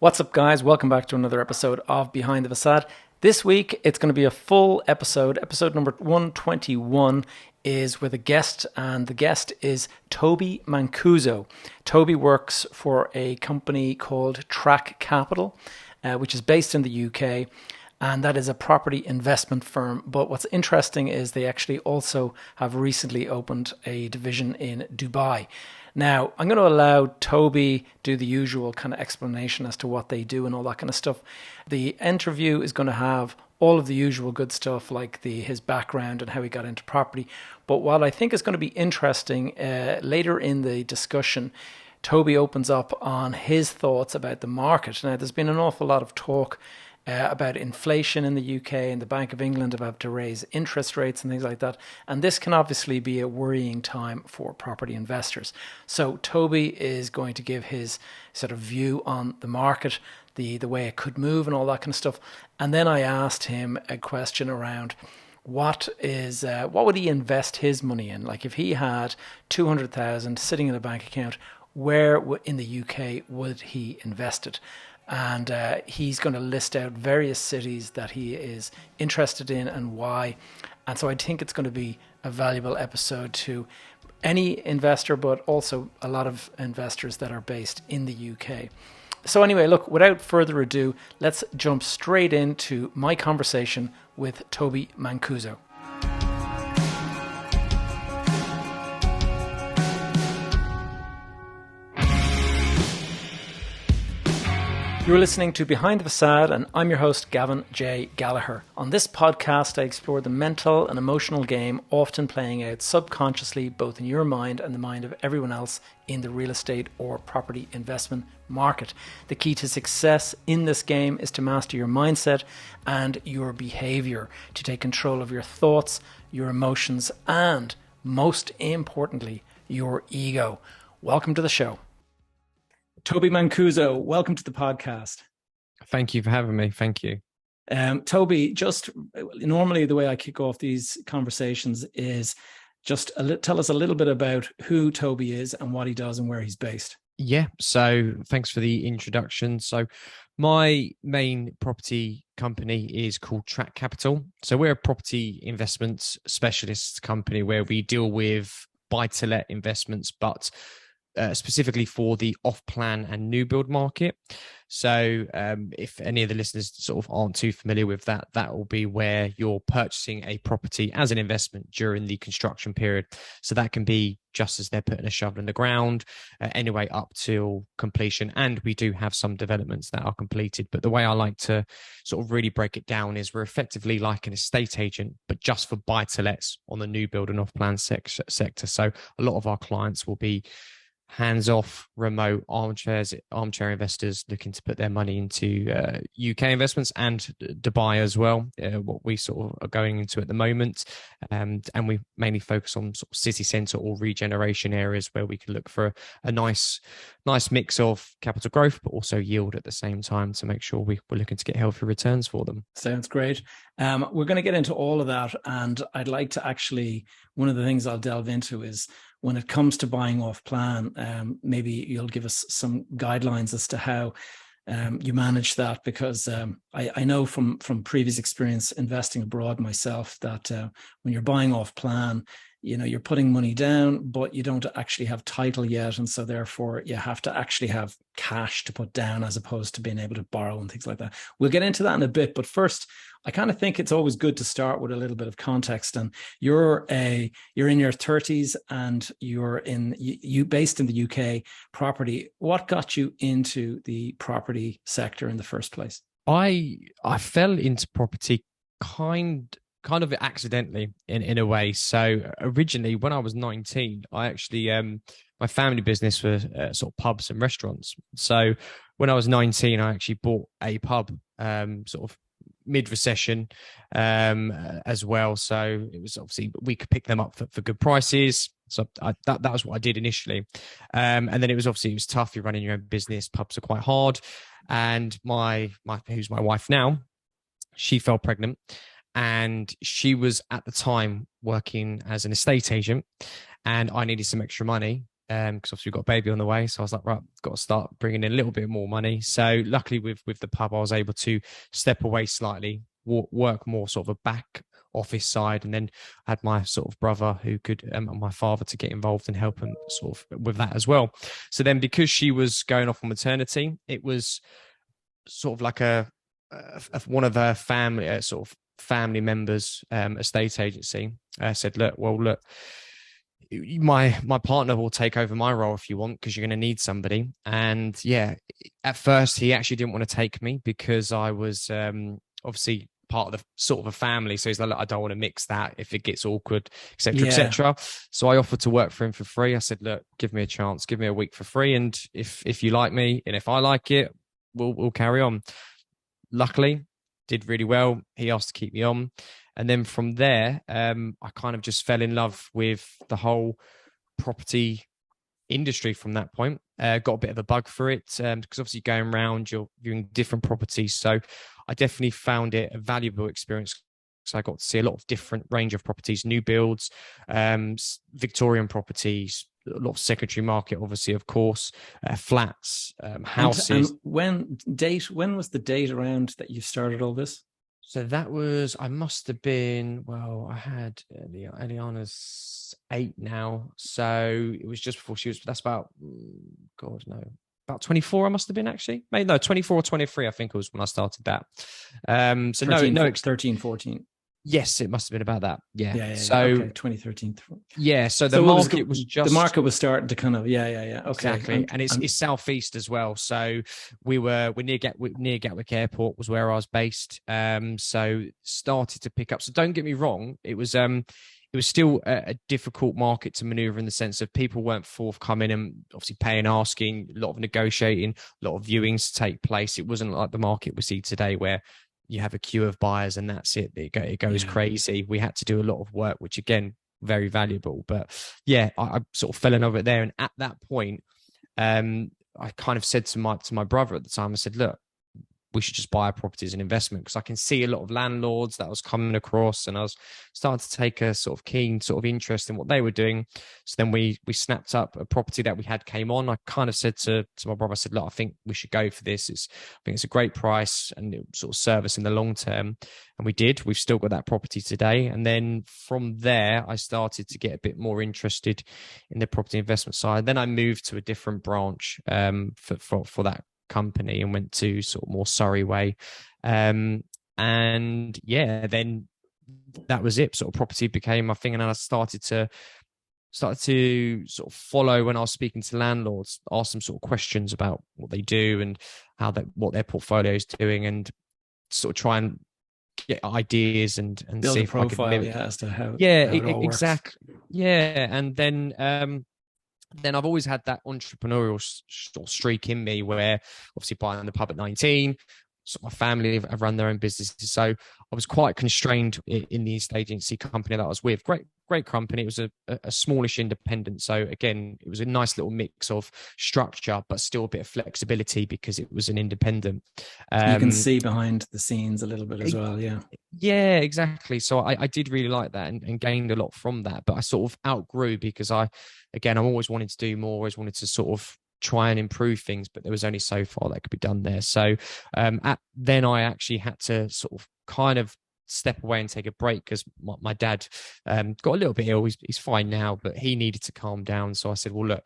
What's up, guys? Welcome back to another episode of Behind the Facade. This week, it's going to be a full episode. Episode number 121 is with a guest, and the guest is Tobi Mancuso. Toby works for a company called Track Capital, which is based in the UK, and that is a property investment firm. But what's interesting is they actually also have recently opened a division in Dubai. Now, I'm going to allow Toby do the usual kind of explanation as to what they do and all that kind of stuff. The interview is going to have all of the usual good stuff like his background and how he got into property. But what I think is going to be interesting later in the discussion, Toby opens up on his thoughts about the market. Now, there's been an awful lot of talk about inflation in the UK, and the Bank of England about to raise interest rates and things like that. And this can obviously be a worrying time for property investors. So Toby is going to give his sort of view on the market, the way it could move and all that kind of stuff. And then I asked him a question around what would he invest his money in? Like if he had 200,000 sitting in a bank account, where in the UK would he invest it? And he's going to list out various cities that he is interested in and why. And so I think it's going to be a valuable episode to any investor, but also a lot of investors that are based in the UK. So anyway, look, without further ado, let's jump straight into my conversation with Tobi Mancuso. You're listening to Behind the Facade, and I'm your host, Gavin J. Gallagher. On this podcast, I explore the mental and emotional game often playing out subconsciously both in your mind and the mind of everyone else in the real estate or property investment market. The key to success in this game is to master your mindset and your behavior, to take control of your thoughts, your emotions, and most importantly, your ego. Welcome to the show. Tobi Mancuso, welcome to the podcast. Thank you for having me. Thank you. Toby, just normally the way I kick off these conversations is just tell us a little bit about who Toby is and what he does and where he's based. Yeah, so thanks for the introduction. So my main property company is called Track Capital. So we're a property investment specialist company where we deal with buy-to-let investments, but specifically for the off-plan and new build market. So if any of the listeners sort of aren't too familiar with that, that will be where you're purchasing a property as an investment during the construction period. So that can be just as they're putting a shovel in the ground, anyway up till completion. And we do have some developments that are completed. But the way I like to sort of really break it down is we're effectively like an estate agent, but just for buy-to-lets on the new build and off-plan sector. So a lot of our clients will be hands-off, remote armchair investors looking to put their money into UK investments and Dubai as well, what we sort of are going into at the moment. And we mainly focus on sort of city centre or regeneration areas where we can look for a nice mix of capital growth, but also yield at the same time to make sure we're looking to get healthy returns for them. Sounds great. We're going to get into all of that. And I'd like to actually, one of the things I'll delve into is when it comes to buying off plan, maybe you'll give us some guidelines as to how you manage that, because I know from previous experience investing abroad myself that when you're buying off plan, you know, you're putting money down, but you don't actually have title yet. And so therefore you have to actually have cash to put down as opposed to being able to borrow and things like that. We'll get into that in a bit. But first, I kind of think it's always good to start with a little bit of context. And you're in your 30s and you based in the UK property. What got you into the property sector in the first place? I fell into property kind of accidentally in a way. So originally when I was 19, I actually my family business was sort of pubs and restaurants. So when I was 19, I actually bought a pub sort of mid-recession as well. So it was obviously we could pick them up for good prices. So that was what I did initially. And then it was tough. You're running your own business. Pubs are quite hard. And my who's my wife now, she fell pregnant. And she was at the time working as an estate agent, and I needed some extra money. because obviously we've got a baby on the way. So I was like, right, got to start bringing in a little bit more money. So luckily with the pub, I was able to step away slightly, work more sort of a back office side, and then I had my sort of brother who could, and my father, to get involved and help him sort of with that as well. So then because she was going off on maternity, it was sort of like one of her family, sort of family members, estate agency, said, look, my partner will take over my role if you want, because you're going to need somebody. And yeah, at first he actually didn't want to take me because I was obviously part of the sort of a family. So he's like, look, I don't want to mix that if it gets awkward, etc., etc. So I offered to work for him for free. I said, look, give me a chance, give me a week for free, and if you like me and if I like it, we'll carry on. Luckily, did really well. He asked to keep me on. And then from there, I kind of just fell in love with the whole property industry from that point. Got a bit of a bug for it, because obviously going around, you're viewing different properties. So I definitely found it a valuable experience. So I got to see a lot of different range of properties, new builds, Victorian properties, a lot of secondary market, obviously, of course, flats, houses. And when was the date around that you started all this? So that was, I must have been, well, I had Eliana's 8 now. So it was just before she was, that's about, God, no, about 24 I must have been, actually. Maybe, no, 24 or 23, I think it was when I started that. So 13, 14. Yes, it must have been about that. Yeah. So okay, 2013. Yeah. So the market was just, the market was starting to kind of, Okay. Exactly. And it's southeast as well. So we're near Gatwick Airport was where I was based. So started to pick up. So don't get me wrong. It was still a difficult market to maneuver, in the sense of people weren't forthcoming and obviously paying, asking, a lot of negotiating, a lot of viewings to take place. It wasn't like the market we see today where you have a queue of buyers and that's it. It goes crazy. We had to do a lot of work, which again, very valuable. But yeah, I sort of fell in love with it there. And at that point, I kind of said to my brother at the time, I said, look, we should just buy a property as an investment, because I can see a lot of landlords that I was coming across, and I was starting to take a sort of keen sort of interest in what they were doing. So then we snapped up a property that we had came on. I kind of said to my brother, I said, look, I think we should go for this. I think it's a great price and it sort of serve us in the long term. And we did. We've still got that property today. And then from there, I started to get a bit more interested in the property investment side. Then I moved to a different branch for that company and went to sort of more Surrey way. And yeah, then that was it. Sort of property became my thing. And then I started to sort of follow when I was speaking to landlords, ask them sort of questions about what they do and what their portfolio is doing, and sort of try and get ideas and build see a if profile, I could as to how exactly works. Yeah. And then I've always had that entrepreneurial streak in me, where obviously buying the pub at 19, so my family have run their own businesses. So I was quite constrained in the estate agency company that I was with. Great company. It was a smallish independent. So again, it was a nice little mix of structure, but still a bit of flexibility because it was an independent. You can see behind the scenes a little bit as well. Yeah. Yeah, exactly. So I did really like that and gained a lot from that, but I sort of outgrew, because I'm always wanting to do more, always wanted to sort of try and improve things, but there was only so far that could be done there. So then I actually had to sort of kind of step away and take a break, because my dad got a little bit ill. He's fine now, but he needed to calm down. So I said, well, look,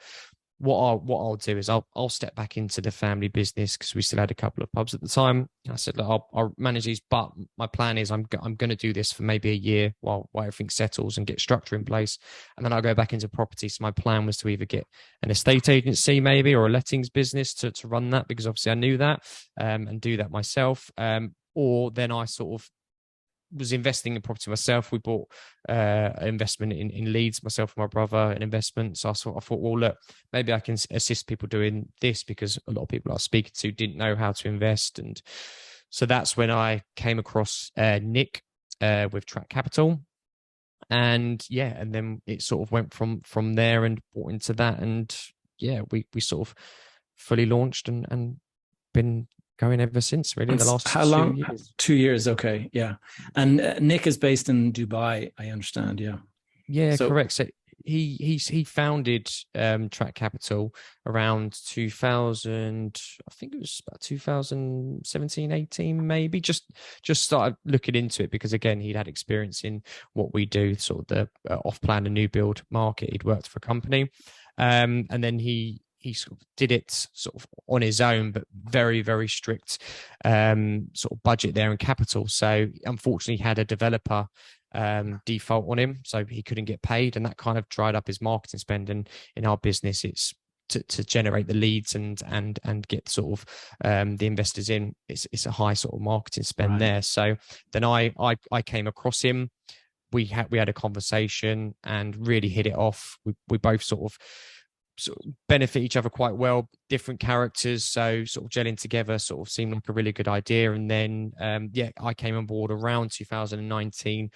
what I'll do is I'll step back into the family business, because we still had a couple of pubs at the time. And I said, look, I'll manage these, but my plan is I'm going to do this for maybe a year while everything settles and get structure in place, and then I'll go back into property. So my plan was to either get an estate agency maybe, or a lettings business to run that, because obviously I knew that, and do that myself, or then I sort of was investing in property myself. We bought an investment in Leeds, myself and my brother, an investment. So I thought, well, look, maybe I can assist people doing this, because a lot of people I was speaking to didn't know how to invest. And so that's when I came across Nick with Track Capital. And yeah, and then it sort of went from there and bought into that. And yeah, we sort of fully launched and been going ever since, really. The last how 2 long? years. 2 years. Okay. Yeah. And Nick is based in Dubai, I understand. Yeah. Yeah, So correct. So he founded Track Capital around 2000. I think it was about 2017, 18, maybe. Just started looking into it because again he'd had experience in what we do, sort of the off-plan and new build market. He'd worked for a company, and then he sort of did it sort of on his own, but very, very strict sort of budget there and capital. So unfortunately, he had a developer default on him, so he couldn't get paid, and that kind of dried up his marketing spend. And in our business, it's to generate the leads and get sort of the investors in. It's a high sort of marketing spend there. So then I came across him. We had a conversation and really hit it off. We both sort of benefit each other quite well, different characters, so sort of gelling together sort of seemed like a really good idea. And then I came on board around 2019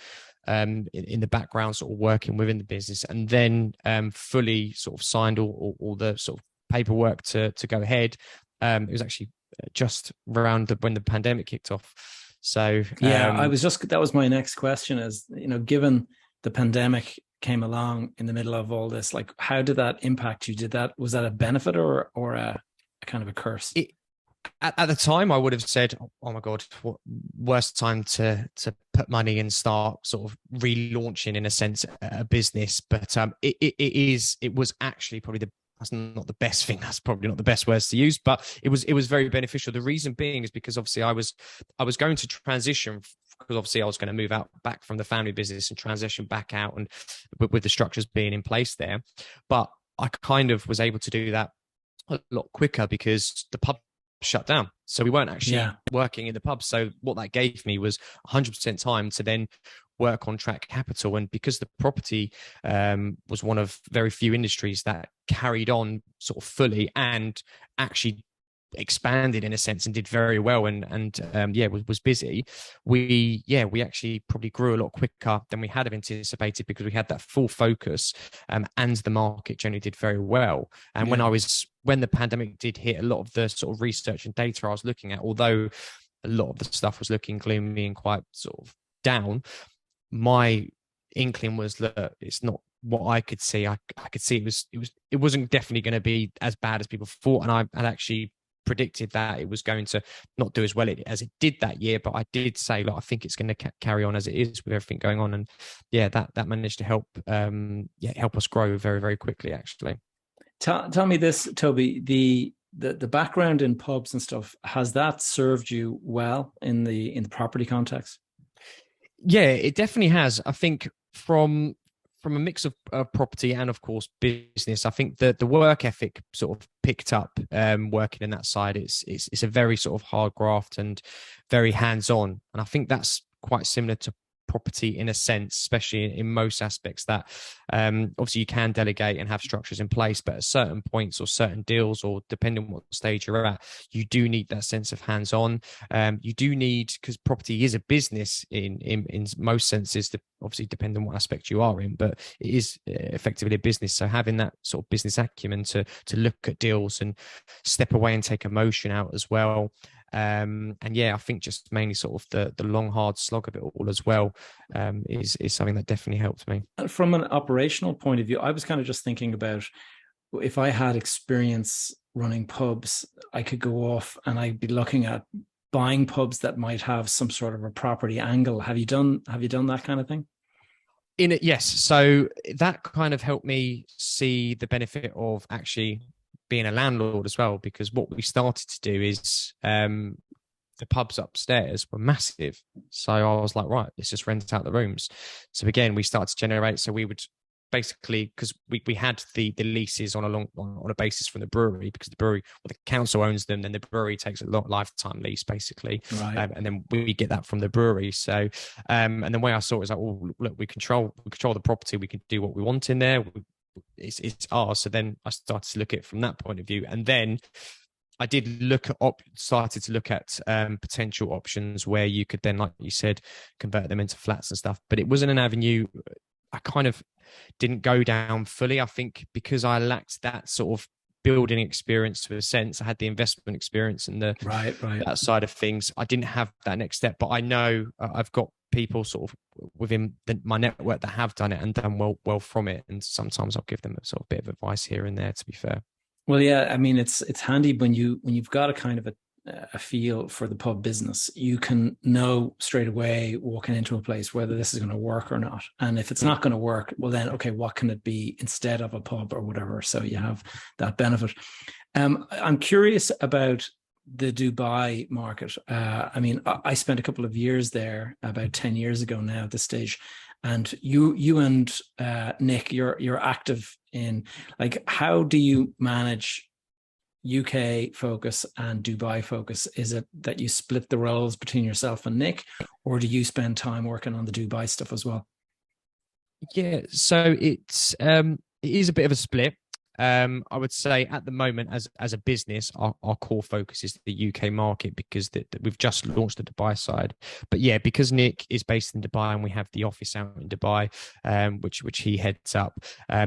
in the background, sort of working within the business, and then fully sort of signed all the sort of paperwork to go ahead. It was actually just around when the pandemic kicked off. So that was my next question is, given the pandemic came along in the middle of all this, like, how did that impact you? Was that a benefit or a kind of a curse? At the time, I would have said, "Oh my God, what worst time to put money and start sort of relaunching, in a sense, a business." But it was actually probably that's not the best thing. That's probably not the best words to use, but it was very beneficial. The reason being is because obviously I was going to transition, because obviously I was going to move out back from the family business and transition back out, and with the structures being in place there. But I kind of was able to do that a lot quicker because the pub shut down. So we weren't actually working in the pub. So what that gave me was 100% time to then work on Track Capital. And because the property was one of very few industries that carried on sort of fully and actually expanded in a sense and did very well and was busy, we actually probably grew a lot quicker than we had anticipated because we had that full focus, and the market generally did very well. And when the pandemic did hit, a lot of the sort of research and data I was looking at, although a lot of the stuff was looking gloomy and quite sort of down, my inkling was that it's not what I could see. I could see it wasn't definitely going to be as bad as people thought, and I had actually predicted that it was going to not do as well as it did that year. But I did say, I think it's going to carry on as it is with everything going on, and that managed to help us grow very, very quickly, actually. Tell me this, Toby, the background in pubs and stuff, has that served you well in the property context? Yeah, it definitely has. I think from a mix of property and of course business, I think the work ethic sort of picked up working in that side. It's a very sort of hard graft and very hands-on, and I think that's quite similar to property in a sense, especially in most aspects, that obviously you can delegate and have structures in place, but at certain points or certain deals, or depending on what stage you're at, you do need that sense of hands-on. You do need, because property is a business in most senses, obviously depending on what aspect you are in, but it is effectively a business. So having that sort of business acumen to look at deals and step away and take emotion out as well. I think just mainly sort of the long hard slog of it all as well is something that definitely helped me. From an operational point of view, I was kind of just thinking about, if I had experience running pubs, I could go off and I'd be looking at buying pubs that might have some sort of a property angle. Have you done that kind of thing? In it, yes. So that kind of helped me see the benefit of actually being a landlord as well, because what we started to do is the pubs upstairs were massive. So I was like, right, let's just rent out the rooms. So again, we started to generate. So we would basically, because we had the leases on a basis from the brewery, because the brewery, the council owns them, then the brewery takes a lifetime lease basically, right. And then we get that from the brewery. So and the way I saw it was like, oh look, we control the property, we can do what we want in there. It's ours. So then I started to look at it from that point of view, and then I did started to look at potential options where you could then, like you said, convert them into flats and stuff. But it wasn't an avenue I kind of didn't go down fully. I think because I lacked that sort of building experience to a sense. I had the investment experience and the right that side of things. I didn't have that next step, but I know I've got people sort of within my network that have done it and done well from it. And sometimes I'll give them a sort of bit of advice here and there, to be fair. Well, yeah, I mean, it's handy when you've got a kind of a feel for the pub business. You can know straight away walking into a place whether this is going to work or not. And if it's not going to work, well, then okay, what can it be instead of a pub or whatever? So you have that benefit. I'm curious about the Dubai market. I mean, I spent a couple of years there about 10 years ago now at this stage. And you and Nick, you're active in, like, how do you manage UK focus and Dubai focus? Is it that you split the roles between yourself and Nick, or do you spend time working on the Dubai stuff as well? Yeah, so it is a bit of a split. I would say at the moment, as a business, our core focus is the UK market because we've just launched the Dubai side. But yeah, because Nick is based in Dubai and we have the office out in Dubai, which he heads up,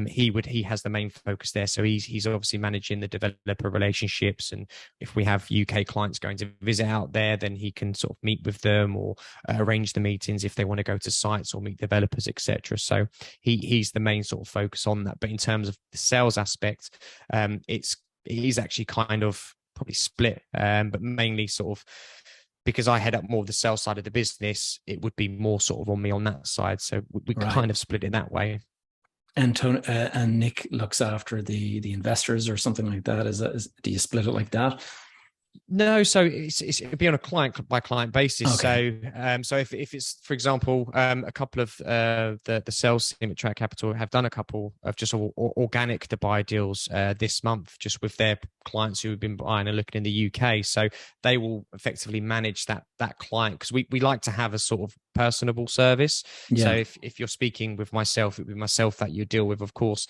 he has the main focus there. So he's obviously managing the developer relationships, and if we have UK clients going to visit out there, then he can sort of meet with them or arrange the meetings if they want to go to sites or meet developers, etc. So he's the main sort of focus on that. But in terms of the sales aspect, it is actually kind of probably split, but mainly sort of because I head up more of the sales side of the business, it would be more sort of on me on that side. So we Right. kind of split it that way. And and Nick looks after the investors or something like that. Do you split it like that? No, so it'd be on a client by client basis. Okay. So if it's, for example, a couple of the sales team at Track Capital have done a couple of just organic to buy deals this month, just with their clients who have been buying and looking in the UK. So they will effectively manage that client, because we like to have a sort of personable service. Yeah. So if you're speaking with myself, it would be myself that you deal with. Of course,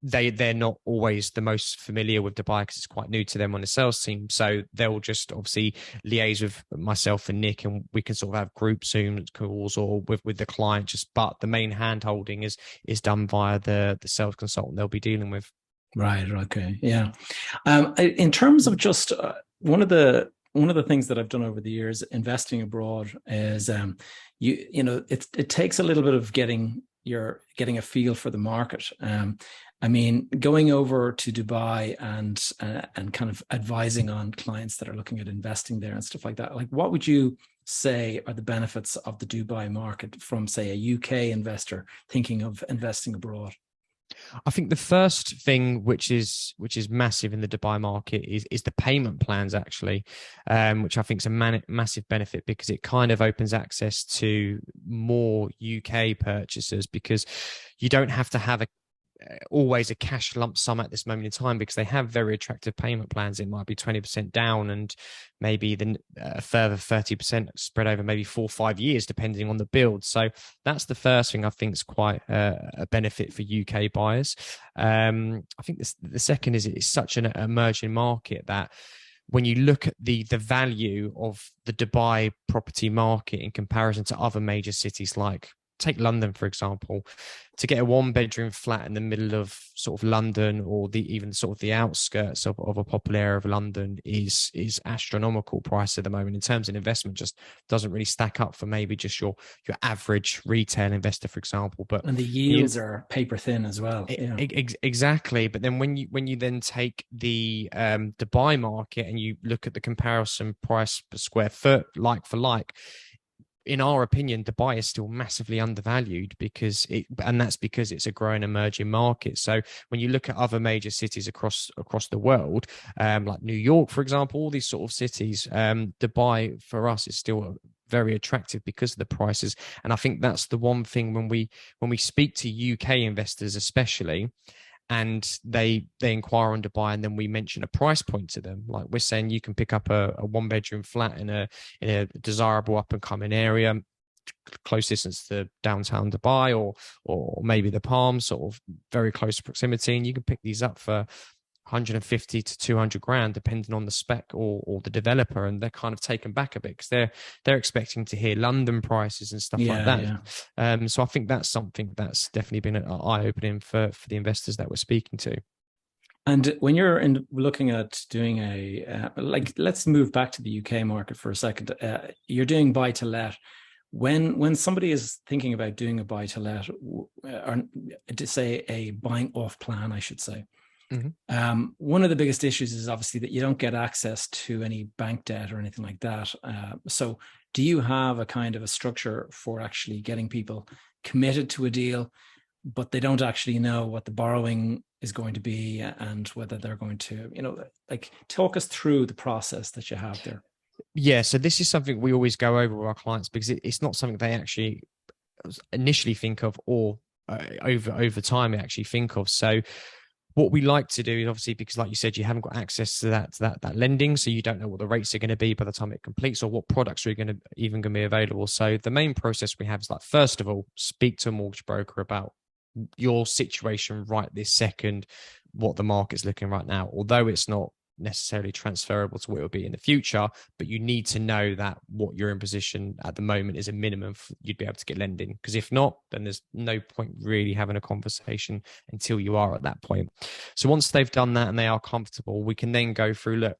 they're not always the most familiar with Dubai because it's quite new to them on the sales team. So they'll just obviously liaise with myself and Nick, and we can sort of have group Zoom calls or with the client. But the main hand holding is done via the sales consultant they'll be dealing with. Right. Okay. Yeah. In terms of just one of the things that I've done over the years investing abroad is it takes a little bit of getting a feel for the market. I mean, going over to Dubai and kind of advising on clients that are looking at investing there and stuff like that. Like, what would you say are the benefits of the Dubai market from, say, a UK investor thinking of investing abroad? I think the first thing which is massive in the Dubai market is the payment plans, actually, which I think is a massive benefit, because it kind of opens access to more UK purchasers, because you don't have to have always a cash lump sum at this moment in time, because they have very attractive payment plans. It might be 20% down and maybe then a further 30% spread over maybe 4 or 5 years, depending on the build. So that's the first thing I think is quite a benefit for UK buyers. I think the second is it's such an emerging market that when you look at the value of the Dubai property market in comparison to other major cities, like take London, for example, to get a 1-bedroom flat in the middle of sort of London, or even sort of the outskirts of a popular area of London, is astronomical price at the moment. In terms of investment, just doesn't really stack up for maybe just your average retail investor, for example. And the yields are paper thin as well. Yeah. Exactly. But then when you then take the Dubai market and you look at the comparison price per square foot, like for like, in our opinion, Dubai is still massively undervalued, and that's because it's a growing emerging market. So when you look at other major cities across the world, like New York, for example, all these sort of cities, Dubai for us is still very attractive because of the prices. And I think that's the one thing when we speak to UK investors, especially, and they inquire on Dubai, and then we mention a price point to them, like we're saying you can pick up a 1-bedroom flat in a desirable up and coming area, close distance to downtown Dubai, or maybe the Palms, sort of very close proximity, and you can pick these up for 150 to 200 grand, depending on the spec or the developer. And they're kind of taken back a bit because they're expecting to hear London prices and stuff like that. Yeah. So I think that's something that's definitely been an eye-opening for the investors that we're speaking to. And when you're looking at doing let's move back to the UK market for a second. You're doing buy to let. When somebody is thinking about doing a buy to let, or to say a buying off plan, I should say, Hmm. one of the biggest issues is obviously that you don't get access to any bank debt or anything like that. So do you have a kind of a structure for actually getting people committed to a deal, but they don't actually know what the borrowing is going to be and whether they're going to, like talk us through the process that you have there? Yeah, so this is something we always go over with our clients because it's not something they actually initially think of, or over time they actually think of. So what we like to do is, obviously, because like you said, you haven't got access to that lending, so you don't know what the rates are going to be by the time it completes, or what products are going to be available. So the main process we have is, like, first of all, speak to a mortgage broker about your situation right this second, what the market's looking right now. Although it's not necessarily transferable to what it will be in the future, but you need to know that what you're in position at the moment is a minimum you'd be able to get lending. Because if not, then there's no point really having a conversation until you are at that point. So once they've done that and they are comfortable, we can then go through, look,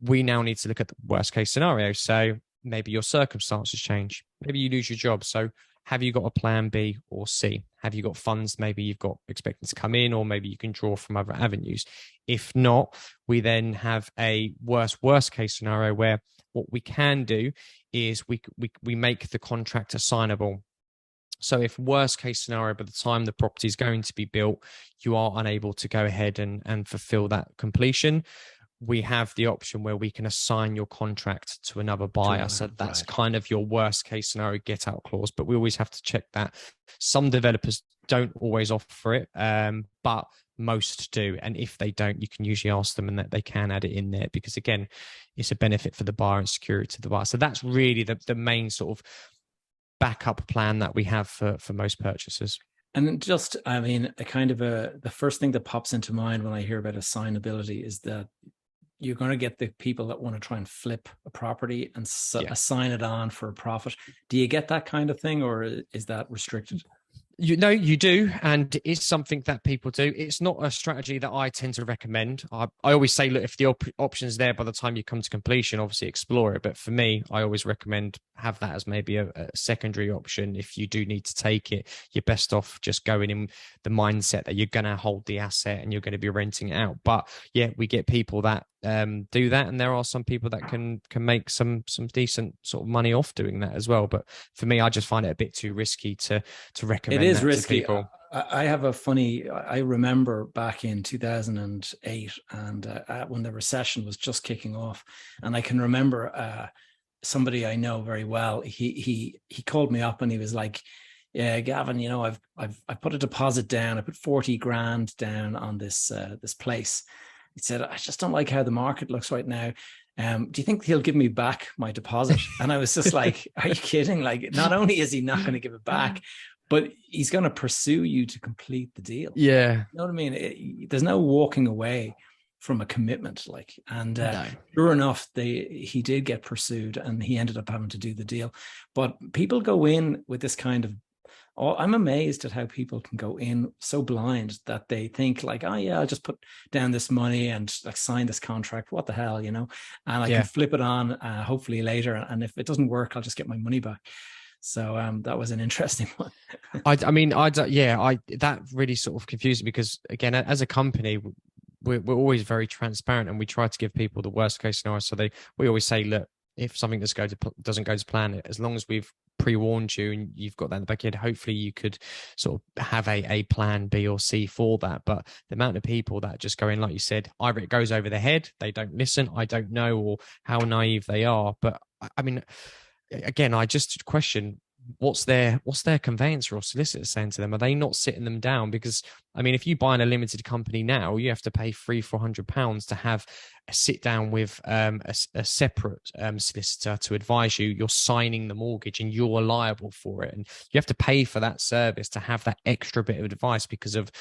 we now need to look at the worst case scenario. So maybe your circumstances change, maybe you lose your job. So have you got a plan B or C? Have you got funds maybe you've got expecting to come in, or maybe you can draw from other avenues? If not, we then have a worst case scenario where what we can do is we make the contract assignable. So if worst case scenario, by the time the property is going to be built, you are unable to go ahead and fulfill that completion, we have the option where we can assign your contract to another buyer. So that's kind of your worst case scenario get out clause, but we always have to check that. Some developers don't always offer it, but most do. And if they don't, you can usually ask them and that they can add it in there, because again, it's a benefit for the buyer and security to the buyer. So that's really the main sort of backup plan that we have for most purchasers. And just, I mean, the first thing that pops into mind when I hear about assignability is that you're going to get the people that want to try and flip a property and assign it on for a profit. Do you get that kind of thing, or is that restricted? You do, and it's something that people do. It's not a strategy that I tend to recommend. I always say, look, if the option's there by the time you come to completion, obviously explore it. But for me, I always recommend have that as maybe a secondary option. If you do need to take it, you're best off just going in the mindset that you're going to hold the asset and you're going to be renting it out. But yeah, we get people that do that, and there are some people that can make some decent sort of money off doing that as well. But for me, I just find it a bit too risky to recommend. It is risky. To people. I have a funny, I remember back in 2008, and when the recession was just kicking off, and I can remember somebody I know very well, he called me up and he was like, yeah, Gavin, I put a deposit down. I put 40 grand down on this place. He said, I just don't like how the market looks right now. Do you think he'll give me back my deposit? And I was just like, are you kidding? Like, not only is he not going to give it back, but he's going to pursue you to complete the deal. Yeah. You know what I mean? There's no walking away from a commitment. No. Sure enough, he did get pursued and he ended up having to do the deal. But people go in with this kind of, I'm amazed at how people can go in so blind that they think like, oh yeah, I'll just put down this money and like sign this contract. What the hell, and I can flip it on hopefully later. And if it doesn't work, I'll just get my money back. So that was an interesting one. That really sort of confused me, because again, as a company, we're always very transparent and we try to give people the worst case scenario. So we always say, look, if something doesn't go to plan, as long as we've pre-warned you and you've got that in the back end, hopefully you could sort of have a plan B or C for that. But the amount of people that just go in, like you said, either it goes over their head, they don't listen, I don't know, or how naive they are. But I mean, again, I just question, what's their conveyancer or solicitor saying to them? Are they not sitting them down? Because I mean, if you buy in a limited company now, you have to pay £300-400 to have a sit down with a separate solicitor to advise you. You're signing the mortgage and you're liable for it, and you have to pay for that service to have that extra bit of advice because of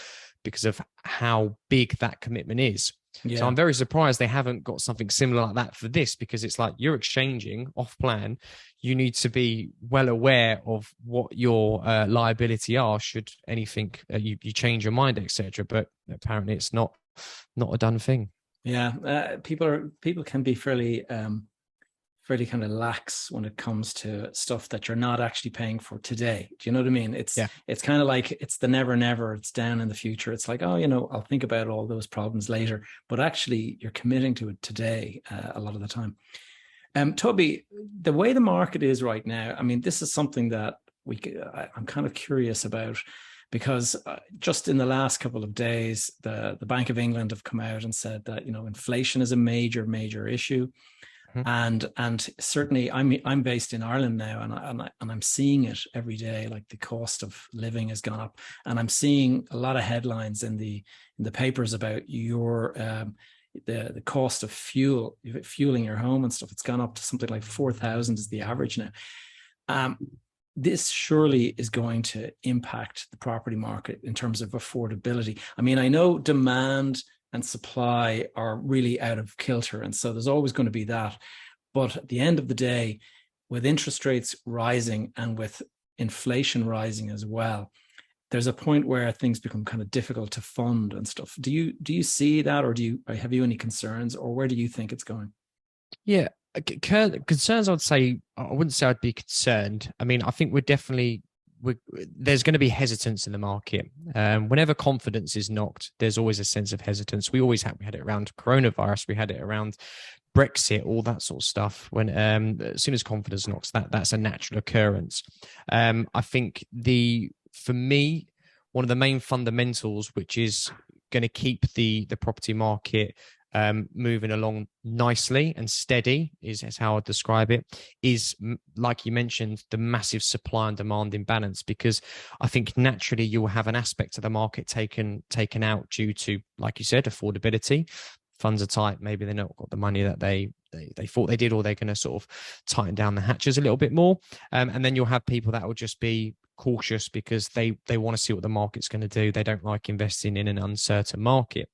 how big that commitment is. Yeah. So I'm very surprised they haven't got something similar like that for this, because it's like you're exchanging off plan. You need to be well aware of what your liability are should anything you change your mind, etc. But apparently it's not a done thing. Yeah, people can be fairly fairly kind of lax when it comes to stuff that you're not actually paying for today. Do you know what I mean? Yeah. It's kind of like it's the never never. It's down in the future. It's like, oh, I'll think about all those problems later, but actually you're committing to it today a lot of the time. Toby, the way the market is right now, I mean, this is something that I'm kind of curious about because just in the last couple of days, the Bank of England have come out and said that inflation is a major issue, Mhm. and certainly I'm based in Ireland now, and I'm seeing it every day. Like the cost of living has gone up, and I'm seeing a lot of headlines in the papers about the cost of fueling your home and stuff. It's gone up to something like 4,000 is the average now. Um, this surely is going to impact the property market in terms of affordability. I mean, I know demand and supply are really out of kilter, and so there's always going to be that. But at the end of the day, with interest rates rising and with inflation rising as well, there's a point where things become kind of difficult to fund and stuff. Do you see that, or have you any concerns, or where do you think it's going? Yeah, concerns. I wouldn't say I'd be concerned. I mean, I think there's going to be hesitance in the market. Whenever confidence is knocked, there's always a sense of hesitance. We had it around coronavirus, we had it around Brexit, all that sort of stuff. When as soon as confidence knocks, that's a natural occurrence. I think for me, one of the main fundamentals, which is going to keep the property market moving along nicely and steady, is how I describe it, is like you mentioned, the massive supply and demand imbalance. Because I think naturally you'll have an aspect of the market taken out due to, like you said, affordability. Funds are tight. Maybe they've not got the money that they thought they did, or they're going to sort of tighten down the hatches a little bit more. And then you'll have people that will just be cautious because they want to see what the market's going to do. They don't like investing in an uncertain market.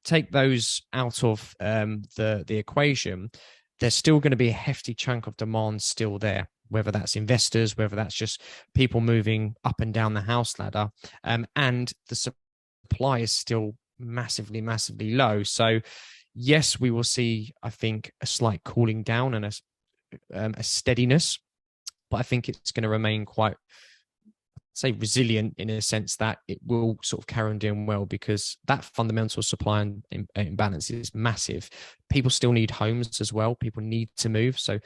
Take those out of the equation, there's still going to be a hefty chunk of demand still there, whether that's investors, whether that's just people moving up and down the house ladder, and the supply is still massively low. So yes, we will see, I think, a slight cooling down and a steadiness, but I think it's going to remain quite, say, resilient in a sense that it will sort of carry on doing well, because that fundamental supply and imbalance is massive. People still need homes as well. People need to move, so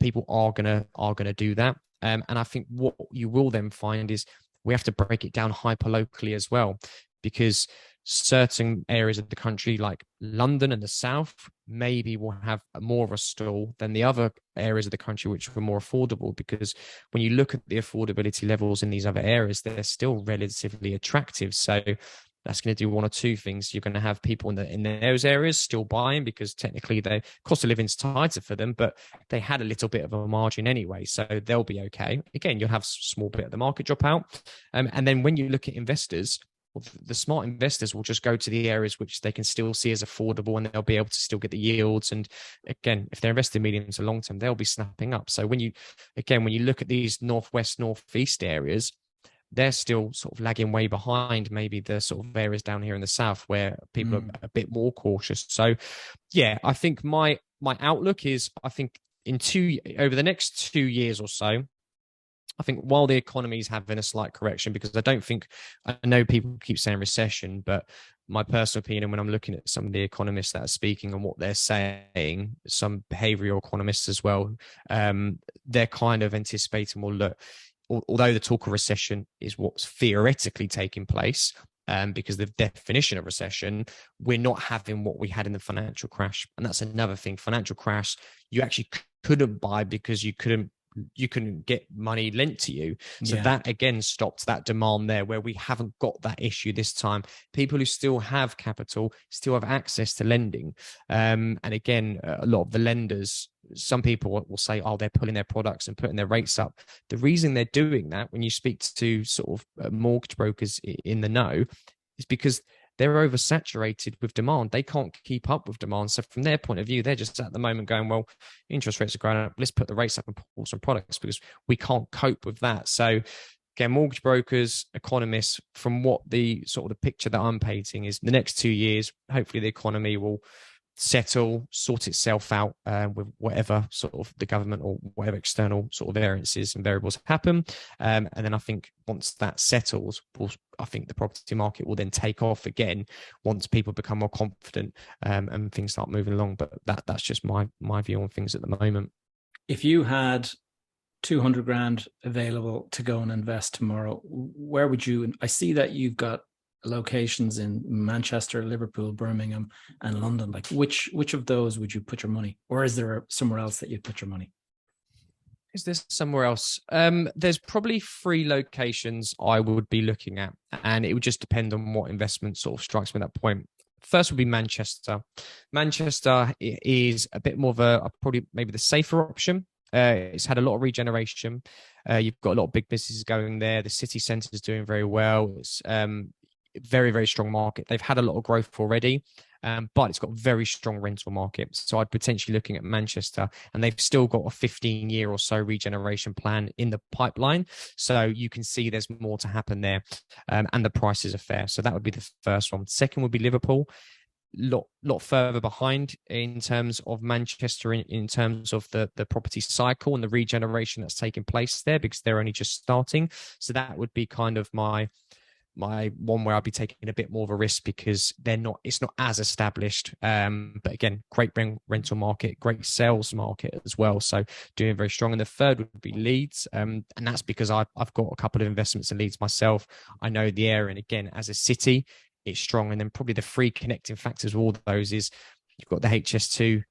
people are gonna do that. And I think what you will then find is we have to break it down hyper locally as well, because certain areas of the country like London and the South maybe will have more of a stall than the other areas of the country which were more affordable, because when you look at the affordability levels in these other areas, they're still relatively attractive. So that's going to do one or two things. You're going to have people in those areas still buying because technically the cost of living is tighter for them, but they had a little bit of a margin anyway, so they'll be okay. Again, you'll have a small bit of the market drop out. And then when you look at investors, well, the smart investors will just go to the areas which they can still see as affordable, and they'll be able to still get the yields. And again, if they're investing medium to long term, they'll be snapping up. So when you look at these northwest, northeast areas, they're still sort of lagging way behind maybe the sort of areas down here in the south where people are a bit more cautious. So yeah, I think my outlook is, I think over the next 2 years or so, I think while the economy is having a slight correction, because I know people keep saying recession, but my personal opinion, when I'm looking at some of the economists that are speaking and what they're saying, some behavioral economists as well, they're kind of anticipating, well, look, although the talk of recession is what's theoretically taking place, because the definition of recession, we're not having what we had in the financial crash. And that's another thing. Financial crash, you actually couldn't buy because you couldn't get money lent to you. So that again stopped that demand there, where we haven't got that issue this time. People who still have capital still have access to lending. And again, a lot of the lenders, some people will say, oh, they're pulling their products and putting their rates up. The reason they're doing that, when you speak to sort of mortgage brokers in the know, is because they're oversaturated with demand. They can't keep up with demand. So from their point of view, they're just at the moment going, well, interest rates are going up. Let's put the rates up and pull some products because we can't cope with that. So again, mortgage brokers, economists, from what the sort of the picture that I'm painting is, the next 2 years, hopefully the economy will settle, sort itself out with whatever sort of the government or whatever external sort of variances and variables happen. And then I think once that settles, I think the property market will then take off again once people become more confident and things start moving along. But that's just my view on things at the moment. If you had 200 grand available to go and invest tomorrow, where would you? I see that you've got locations in Manchester, Liverpool, Birmingham, and London. Like, which of those would you put your money, or is there somewhere else that you'd put your money? Is there somewhere else? There's probably three locations I would be looking at, and it would just depend on what investment sort of strikes me at that point. First would be Manchester. Manchester is a bit more of a probably maybe the safer option. It's had a lot of regeneration. You've got a lot of big businesses going there. The city centre is doing very well. It's very, very strong market. They've had a lot of growth already, but it's got a very strong rental market. So I'd potentially looking at Manchester, and they've still got a 15-year or so regeneration plan in the pipeline. So you can see there's more to happen there, and the prices are fair. So that would be the first one. Second would be Liverpool. Lot further behind in terms of Manchester in terms of the property cycle and the regeneration that's taking place there, because they're only just starting. So that would be kind of my one where I'd be taking a bit more of a risk, because it's not as established. But again, great rental market, great sales market as well. So doing very strong. And the third would be Leeds. And that's because I've got a couple of investments in Leeds myself. I know the area. And again, as a city, it's strong. And then probably the three connecting factors of all those is you've got the HS2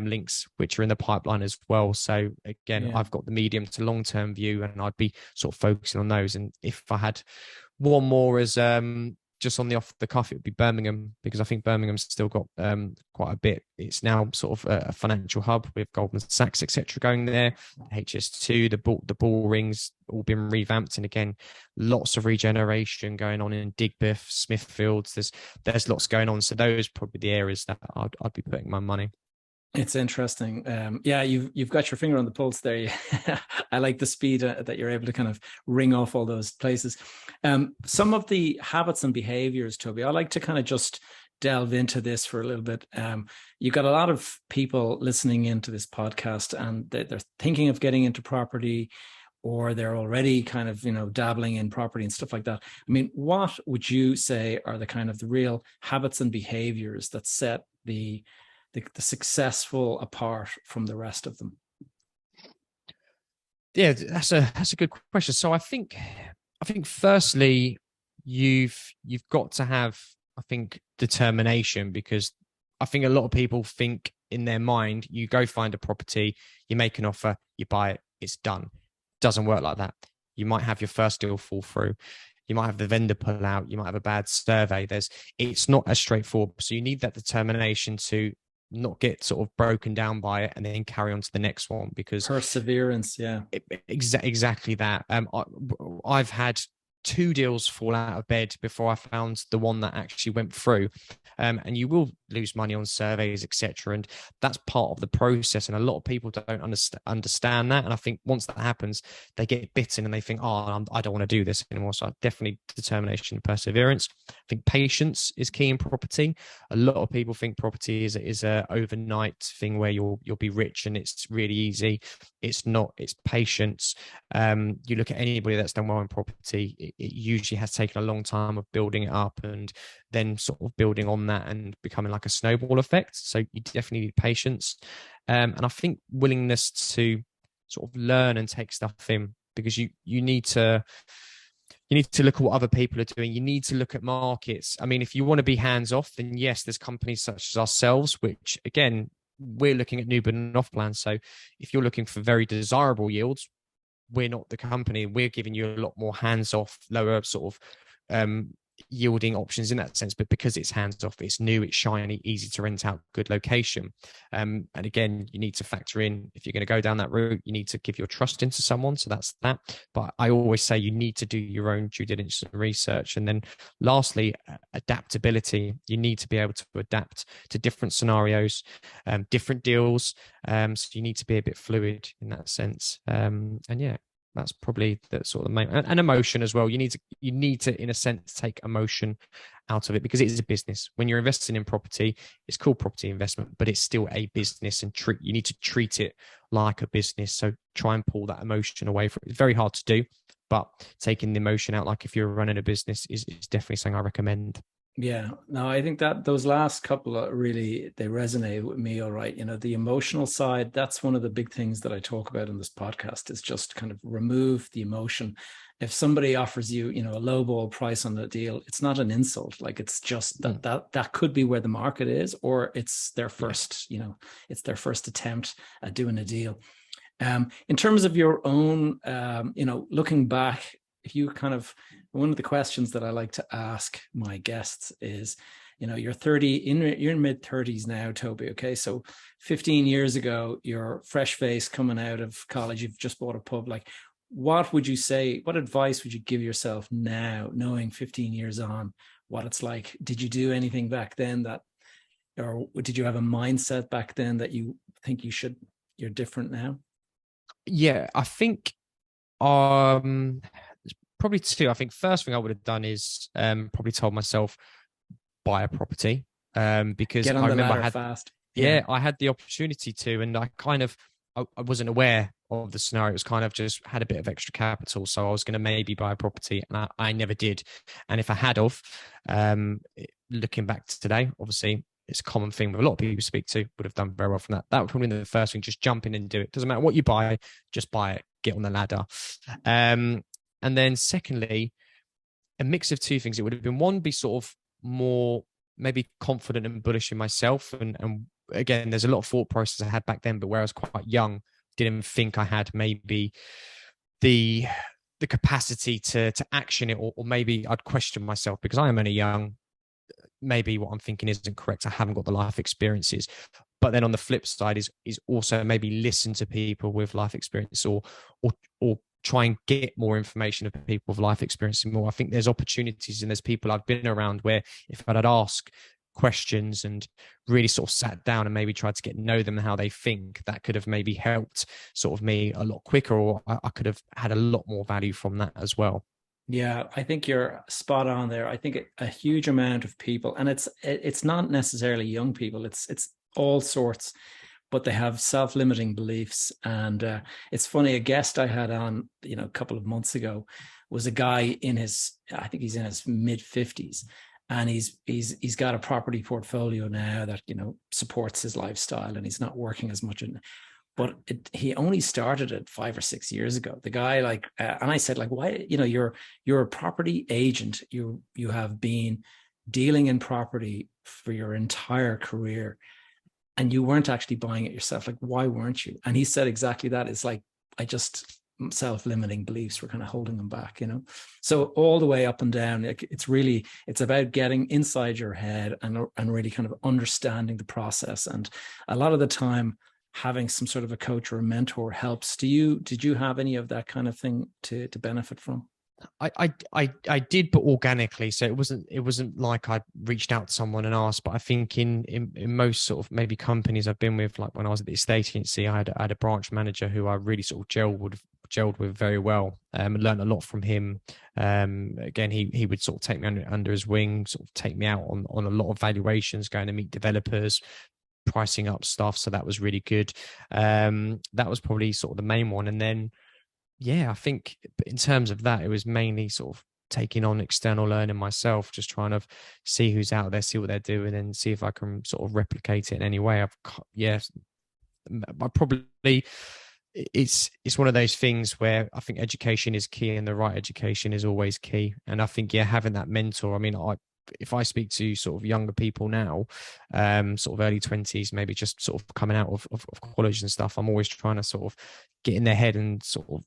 links, which are in the pipeline as well. So again, I've got the medium to long-term view, and I'd be sort of focusing on those. And if I had one more as just on the off the cuff, it would be Birmingham, because I think Birmingham's still got quite a bit. It's now sort of a financial hub with Goldman Sachs, etc., going there. HS2, the ball rings all been revamped, and again, lots of regeneration going on in Digbeth, Smithfields. There's lots going on. So those are probably the areas that I'd be putting my money. It's interesting. Yeah, you've got your finger on the pulse there. I like the speed that you're able to kind of ring off all those places. Some of the habits and behaviors, Toby, I like to kind of just delve into this for a little bit. You've got a lot of people listening into this podcast, and they're thinking of getting into property, or they're already kind of, dabbling in property and stuff like that. I mean, what would you say are the kind of the real habits and behaviors that set the successful apart from the rest of them? Yeah, that's a good question. So I think firstly, you've got to have, I think, determination, because I think a lot of people think in their mind, you go find a property, you make an offer, you buy it, it's done. Doesn't work like that. You might have your first deal fall through. You might have the vendor pull out. You might have a bad survey. It's not as straightforward. So you need that determination to not get sort of broken down by it and then carry on to the next one, because perseverance. Yeah, exactly that. I've had 2 deals fall out of bed before I found the one that actually went through. And you will lose money on surveys, etc. And that's part of the process. And a lot of people don't understand that. And I think once that happens, they get bitten and they think, I don't want to do this anymore. So definitely determination and perseverance. I think patience is key in property. A lot of people think property is a overnight thing where you'll be rich and it's really easy. It's not. It's patience. You look at anybody that's done well in property, it usually has taken a long time of building it up and then sort of building on that and becoming like a snowball effect. So you definitely need patience. And I think willingness to sort of learn and take stuff in, because you need to look at what other people are doing. You need to look at markets. I mean, if you want to be hands off, then yes, there's companies such as ourselves, which again, we're looking at new but and off plans. So if you're looking for very desirable yields, we're not the company. We're giving you a lot more hands off, lower sort of yielding options in that sense. But because it's hands off, it's new, it's shiny, easy to rent out, good location. And again, you need to factor in, if you're going to go down that route, you need to give your trust into someone. So that's that. But I always say you need to do your own due diligence and research. And then lastly, adaptability. You need to be able to adapt to different scenarios, different deals. So you need to be a bit fluid in that sense. And yeah. That's probably the sort of main, and emotion as well. You need to in a sense take emotion out of it, because it is a business. When you're investing in property, it's called property investment, but it's still a business, and you need to treat it like a business. So try and pull that emotion away from it. It's very hard to do, but taking the emotion out, like if you're running a business, is definitely something I recommend. Yeah, no, I think that those last couple of really they resonate with me. All right, the emotional side. That's one of the big things that I talk about in this podcast is just kind of remove the emotion. If somebody offers you, a lowball price on the deal, it's not an insult. Like it's just that could be where the market is, or it's their Yeah. first, it's their first attempt at doing a deal. In terms of your own, looking back, if you kind of, one of the questions that I like to ask my guests is, you're 30, you're in mid 30s now, Toby. Okay. So 15 years ago, you're fresh face coming out of college. You've just bought a pub. Like, what would you say? What advice would you give yourself now, knowing 15 years on what it's like? Did you do anything back then or did you have a mindset back then that you think you're different now? Yeah, I think um probably two. I think first thing I would have done is probably told myself buy a property, because Get I on the remember ladder fast. Yeah. I had the opportunity to, and I wasn't aware of the scenario. It was kind of just had a bit of extra capital, so I was going to maybe buy a property, and I never did. And if I had of, looking back to today, obviously it's a common thing with a lot of people you speak to, would have done very well from that. That would probably be the first thing, just jump in and do it. Doesn't matter what you buy, just buy it, get on the ladder. And then secondly, a mix of two things. It would have been one, be sort of more maybe confident and bullish in myself. And again, there's a lot of thought process I had back then, but where I was quite young, didn't think I had maybe the capacity to action it, or maybe I'd question myself because I am only young. Maybe what I'm thinking isn't correct. I haven't got the life experiences. But then on the flip side is also maybe listen to people with life experience, or try and get more information of people with life experience more. I think there's opportunities and there's people I've been around where if I'd ask questions and really sort of sat down and maybe tried to get to know them and how they think, that could have maybe helped sort of me a lot quicker, or I could have had a lot more value from that as well. Yeah, I think you're spot on there. I think a huge amount of people, and it's not necessarily young people. It's all sorts, but they have self-limiting beliefs. And it's funny. A guest I had on, a couple of months ago, was a guy I think he's in his mid 50s, and he's got a property portfolio now that supports his lifestyle, and he's not working as much. But he only started it 5 or 6 years ago. The guy, like, and I said, like, why? You're a property agent. You have been dealing in property for your entire career, and you weren't actually buying it yourself. Like, why weren't you? And he said exactly that. It's like, self-limiting beliefs were kind of holding him back. So all the way up and down, it's about getting inside your head and really kind of understanding the process. And a lot of the time, having some sort of a coach or a mentor helps. Did you have any of that kind of thing to benefit from? I did, but organically. So it wasn't like I reached out to someone and asked. But I think in most sort of maybe companies I've been with, like when I was at the estate agency, I had a branch manager who I really sort of gelled with very well, and learned a lot from him. Again, he would sort of take me under his wing, sort of take me out on a lot of valuations, going to meet developers, pricing up stuff. So that was really good. That was probably sort of the main one. And then, yeah, I think in terms of that, it was mainly sort of taking on external learning myself, just trying to see who's out there, see what they're doing, and see if I can sort of replicate it in any way. I probably, it's one of those things where I think education is key, and the right education is always key. And I think, yeah, having that mentor, I mean, if I speak to sort of younger people now, sort of early 20s, maybe just sort of coming out of college and stuff, I'm always trying to sort of get in their head and sort of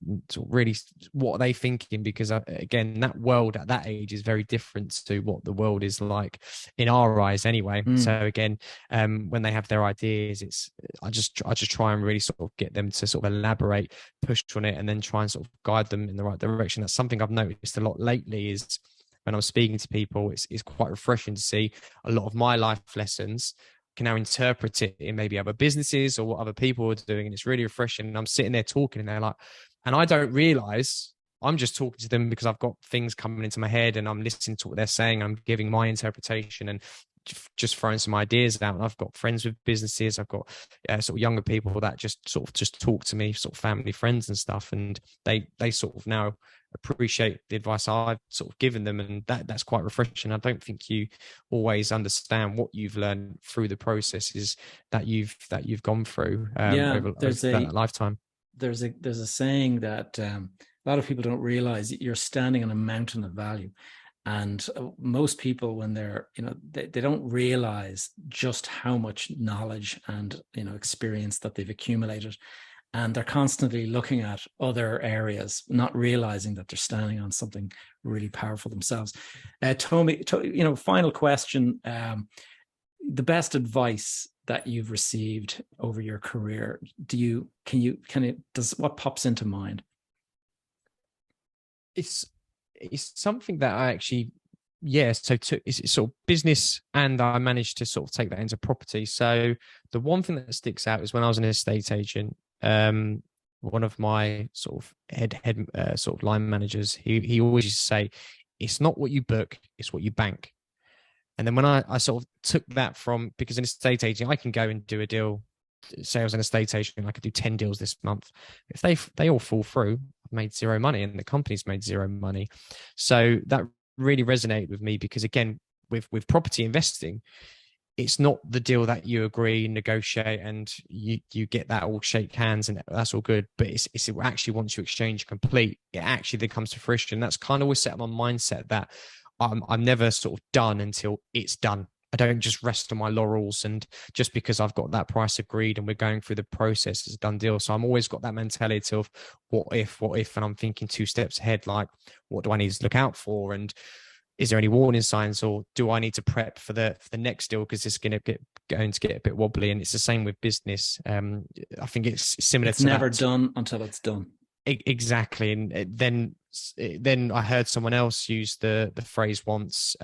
really what are they thinking, because again, that world at that age is very different to what the world is like in our eyes anyway. So again, when they have their ideas, I just try and really sort of get them to sort of elaborate, push on it, and then try and sort of guide them in the right direction. That's something I've noticed a lot lately, is when I'm speaking to people, it's quite refreshing to see a lot of my life lessons can now interpret it in maybe other businesses or what other people are doing. And it's really refreshing. And I'm sitting there talking and they're like, And I don't realize I'm just talking to them because I've got things coming into my head and I'm listening to what they're saying. I'm giving my interpretation and just throwing some ideas out. And I've got friends with businesses. I've got sort of younger people that just sort of just talk to me, sort of family, friends and stuff. And they sort of now appreciate the advice I've sort of given them. And that's quite refreshing. I don't think you always understand what you've learned through the processes that you've gone through over that lifetime. There's a saying that a lot of people don't realize that you're standing on a mountain of value. And most people, when they're, they don't realize just how much knowledge and, experience that they've accumulated. And they're constantly looking at other areas, not realizing that they're standing on something really powerful themselves. Tobi, final question. The best advice that you've received over your career, what pops into mind? It's something that I actually, it's sort of business, and I managed to sort of take that into property. So the one thing that sticks out is when I was an estate agent, one of my sort of head sort of line managers, he always used to say, it's not what you book, it's what you bank. And then when I sort of took that from, because an estate agent, I can go and do a deal, say I was an estate agent, I could do 10 deals this month. If they all fall through, I've made zero money and the company's made zero money. So that really resonated with me, because again, with property investing, it's not the deal that you agree, negotiate, and you get that all shake hands and that's all good. But it's actually, once you exchange complete, it actually then comes to fruition. That's kind of always set up my mindset that I'm never sort of done until it's done. I don't just rest on my laurels, and just because I've got that price agreed and we're going through the process, it's a done deal. So I'm always got that mentality of what if, and I'm thinking 2 steps ahead, like what do I need to look out for, and is there any warning signs, or do I need to prep for the next deal because it's going to get a bit wobbly? And it's the same with business. I think it's similar. It's never done until it's done. Exactly. And then I heard someone else use the phrase once.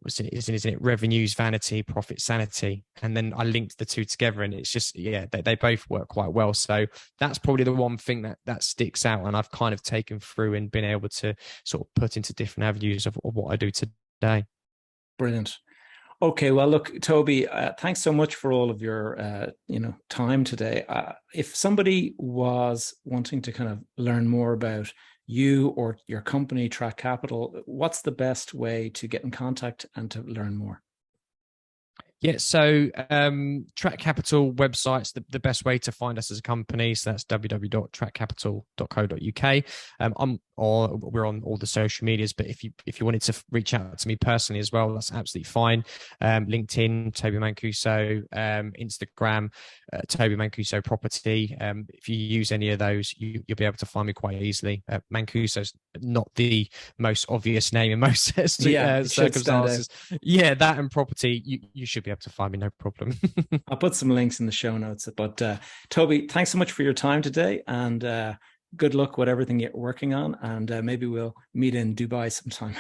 Isn't it revenues vanity, profit sanity? And then I linked the two together, and it's just, they both work quite well. So that's probably the one thing that sticks out, and I've kind of taken through and been able to sort of put into different avenues of what I do today. Brilliant. Okay, well, look, Tobi, thanks so much for all of your time today. If somebody was wanting to kind of learn more about you or your company, Track Capital, what's the best way to get in contact and to learn more? Yeah, so Track Capital website's the best way to find us as a company. So that's www.trackcapital.co.uk. We're on all the social medias, but if you wanted to reach out to me personally as well, that's absolutely fine. LinkedIn, Tobi Mancuso, Instagram, Tobi Mancuso Property. If you use any of those, you'll be able to find me quite easily. Mancuso's not the most obvious name in most circumstances. Yeah, that and property, you should be able to find me, no problem. I'll put some links in the show notes. But Tobi, thanks so much for your time today, and good luck with everything you're working on, and maybe we'll meet in Dubai sometime.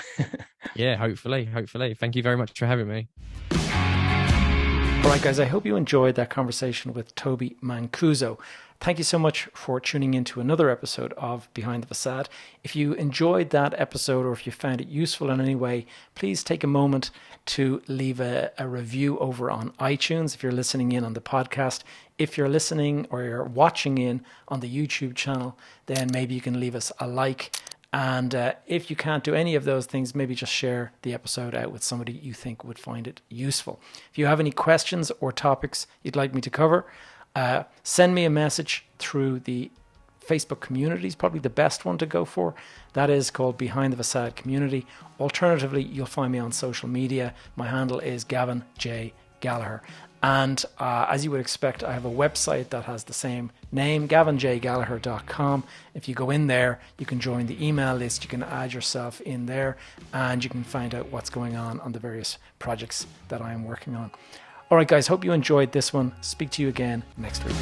Yeah, hopefully. Thank you very much for having me. All right, guys, I hope you enjoyed that conversation with Tobi Mancuso. Thank you so much for tuning in to another episode of Behind the Facade. If you enjoyed that episode, or if you found it useful in any way, please take a moment to leave a review over on iTunes if you're listening in on the podcast. If you're listening or you're watching in on the YouTube channel, then maybe you can leave us a like. And if you can't do any of those things, maybe just share the episode out with somebody you think would find it useful. If you have any questions or topics you'd like me to cover, send me a message through the Facebook community. Is probably the best one to go for. That is called Behind the Facade Community. Alternatively, you'll find me on social media. My handle is Gavin J. Gallagher. And as you would expect, I have a website that has the same name, gavinjgallagher.com. If you go in there, you can join the email list, you can add yourself in there, and you can find out what's going on the various projects that I am working on. All right, guys, hope you enjoyed this one. Speak to you again next week.